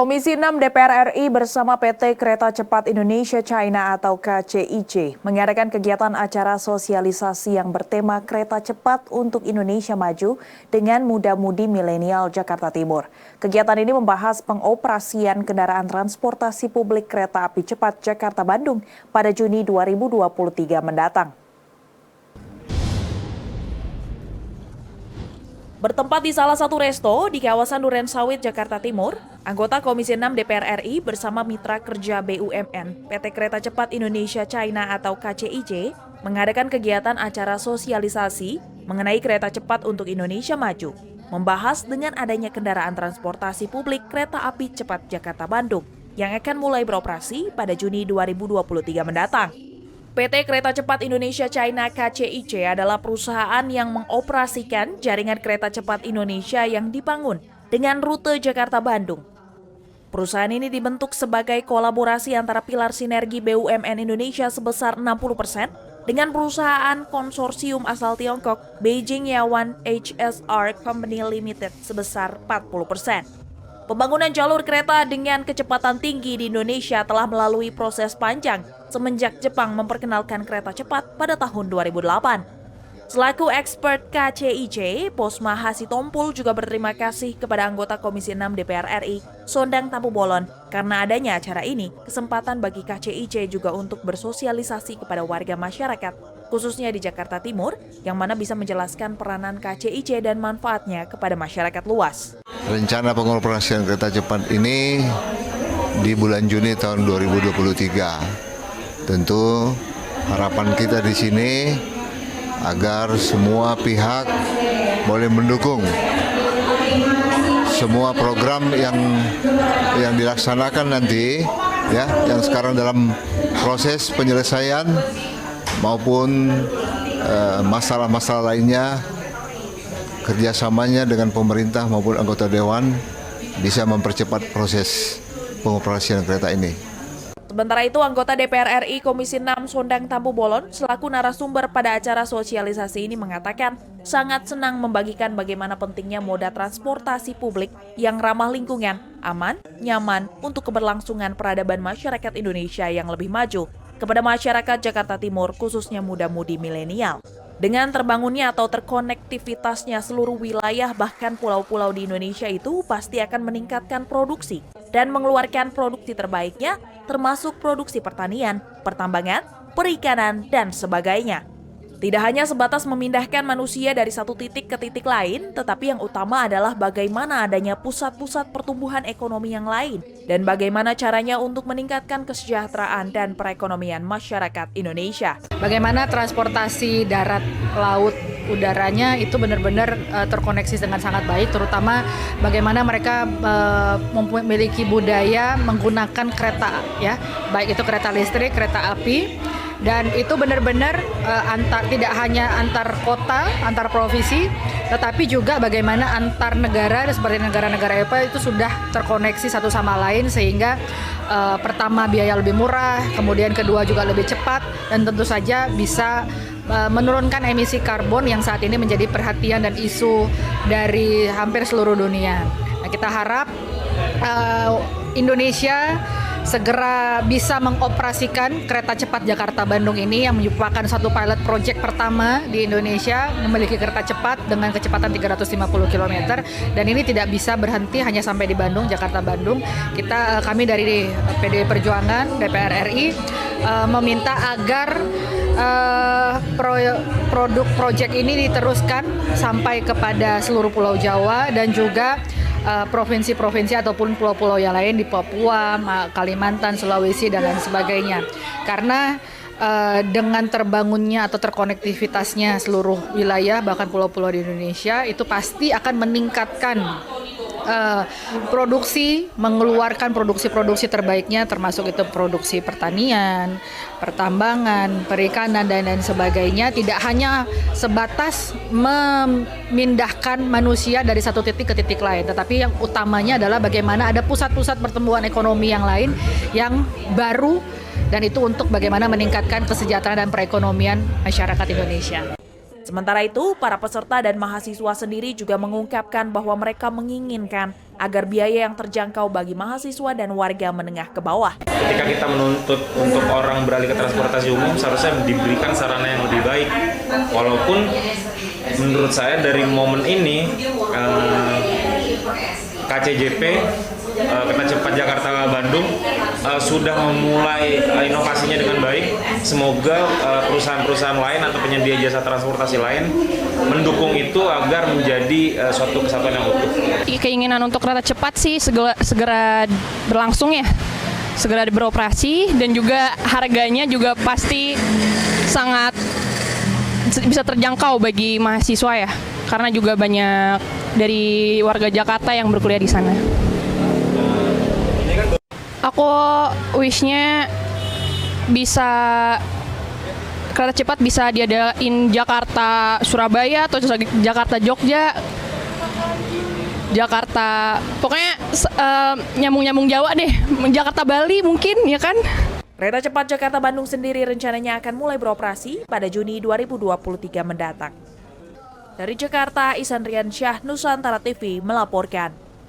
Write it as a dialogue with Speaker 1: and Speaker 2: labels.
Speaker 1: Komisi 6 DPR RI bersama PT Kereta Cepat Indonesia China atau KCIC mengadakan kegiatan acara sosialisasi yang bertema Kereta Cepat untuk Indonesia Maju dengan muda-mudi milenial Jakarta Timur. Kegiatan ini membahas pengoperasian kendaraan transportasi publik kereta api cepat Jakarta-Bandung pada Juni 2023 mendatang. Bertempat di salah satu resto di kawasan Durensawit, Jakarta Timur, anggota Komisi 6 DPR RI bersama mitra kerja BUMN PT Kereta Cepat Indonesia China atau KCIC mengadakan kegiatan acara sosialisasi mengenai kereta cepat untuk Indonesia Maju, membahas dengan adanya kendaraan transportasi publik kereta api cepat Jakarta-Bandung yang akan mulai beroperasi pada Juni 2023 mendatang. PT Kereta Cepat Indonesia China KCIC adalah perusahaan yang mengoperasikan jaringan kereta cepat Indonesia yang dibangun dengan rute Jakarta-Bandung. Perusahaan ini dibentuk sebagai kolaborasi antara pilar sinergi BUMN Indonesia sebesar 60% dengan perusahaan konsorsium asal Tiongkok Beijing Yawan HSR Company Limited sebesar 40%. Pembangunan jalur kereta dengan kecepatan tinggi di Indonesia telah melalui proses panjang semenjak Jepang memperkenalkan kereta cepat pada tahun 2008. Selaku expert KCIC, Posma Hasitompul juga berterima kasih kepada anggota Komisi 6 DPR RI, Sondang Tampu Bolon, karena adanya acara ini, kesempatan bagi KCIC juga untuk bersosialisasi kepada warga masyarakat, khususnya di Jakarta Timur, yang mana bisa menjelaskan peranan KCIC dan manfaatnya kepada masyarakat luas.
Speaker 2: Rencana pengoperasian kereta cepat ini di bulan Juni tahun 2023. Tentu harapan kita di sini agar semua pihak boleh mendukung semua program yang dilaksanakan nanti, ya, yang sekarang dalam proses penyelesaian maupun masalah-masalah lainnya, kerjasamanya dengan pemerintah maupun anggota dewan bisa mempercepat proses pengoperasian kereta ini.
Speaker 1: Sementara itu, anggota DPR RI Komisi 6 Sondang Tampu Bolon selaku narasumber pada acara sosialisasi ini mengatakan sangat senang membagikan bagaimana pentingnya moda transportasi publik yang ramah lingkungan, aman, nyaman untuk keberlangsungan peradaban masyarakat Indonesia yang lebih maju kepada masyarakat Jakarta Timur, khususnya muda-mudi milenial. Dengan terbangunnya atau terkonektivitasnya seluruh wilayah bahkan pulau-pulau di Indonesia itu pasti akan meningkatkan produksi dan mengeluarkan produksi terbaiknya termasuk produksi pertanian, pertambangan, perikanan, dan sebagainya. Tidak hanya sebatas memindahkan manusia dari satu titik ke titik lain, tetapi yang utama adalah bagaimana adanya pusat-pusat pertumbuhan ekonomi yang lain dan bagaimana caranya untuk meningkatkan kesejahteraan dan perekonomian masyarakat Indonesia.
Speaker 3: Bagaimana transportasi darat, laut, udaranya itu benar-benar terkoneksi dengan sangat baik, terutama bagaimana mereka memiliki budaya menggunakan kereta, ya, baik itu kereta listrik, kereta api. Dan itu benar-benar tidak hanya antar kota, antar provinsi, tetapi juga bagaimana antar negara seperti negara-negara Eropa itu sudah terkoneksi satu sama lain sehingga pertama biaya lebih murah, kemudian kedua juga lebih cepat dan tentu saja bisa menurunkan emisi karbon yang saat ini menjadi perhatian dan isu dari hampir seluruh dunia. Nah, kita harap Indonesia segera bisa mengoperasikan kereta cepat Jakarta-Bandung ini yang merupakan satu pilot project pertama di Indonesia memiliki kereta cepat dengan kecepatan 350 km dan ini tidak bisa berhenti hanya sampai di Bandung, Jakarta-Bandung. Kami dari PDI Perjuangan DPR RI meminta agar produk project ini diteruskan sampai kepada seluruh Pulau Jawa dan juga provinsi-provinsi ataupun pulau-pulau yang lain di Papua, Kalimantan, Sulawesi, dan lain sebagainya. Karena dengan terbangunnya atau terkonektivitasnya seluruh wilayah, bahkan pulau-pulau di Indonesia, itu pasti akan meningkatkan mengeluarkan produksi-produksi terbaiknya, termasuk itu produksi pertanian, pertambangan, perikanan, dan lain sebagainya. Tidak hanya sebatas memindahkan manusia dari satu titik ke titik lain, tetapi yang utamanya adalah bagaimana ada pusat-pusat pertumbuhan ekonomi yang lain yang baru, dan itu untuk bagaimana meningkatkan kesejahteraan dan perekonomian masyarakat Indonesia.
Speaker 1: Sementara itu, para peserta dan mahasiswa sendiri juga mengungkapkan bahwa mereka menginginkan agar biaya yang terjangkau bagi mahasiswa dan warga menengah ke bawah.
Speaker 4: Ketika kita menuntut untuk orang beralih ke transportasi umum, seharusnya diberikan sarana yang lebih baik. Walaupun menurut saya dari momen ini, KCJP, Kereta Cepat Jakarta-Bandung, sudah memulai inovasinya dengan baik. Semoga perusahaan-perusahaan lain atau penyedia jasa transportasi lain mendukung itu agar menjadi suatu kesatuan yang utuh.
Speaker 5: Keinginan untuk kereta cepat sih segera berlangsung ya, segera beroperasi, dan juga harganya juga pasti sangat bisa terjangkau bagi mahasiswa ya, karena juga banyak dari warga Jakarta yang berkuliah di sana. Aku wish-nya bisa kereta cepat bisa diadain Jakarta Surabaya atau Jakarta Jogja, Jakarta, pokoknya nyambung-nyambung Jawa deh, Jakarta Bali mungkin ya kan.
Speaker 1: Kereta cepat Jakarta-Bandung sendiri rencananya akan mulai beroperasi pada Juni 2023 mendatang. Dari Jakarta, Ihsan Riansyah, Nusantara TV melaporkan.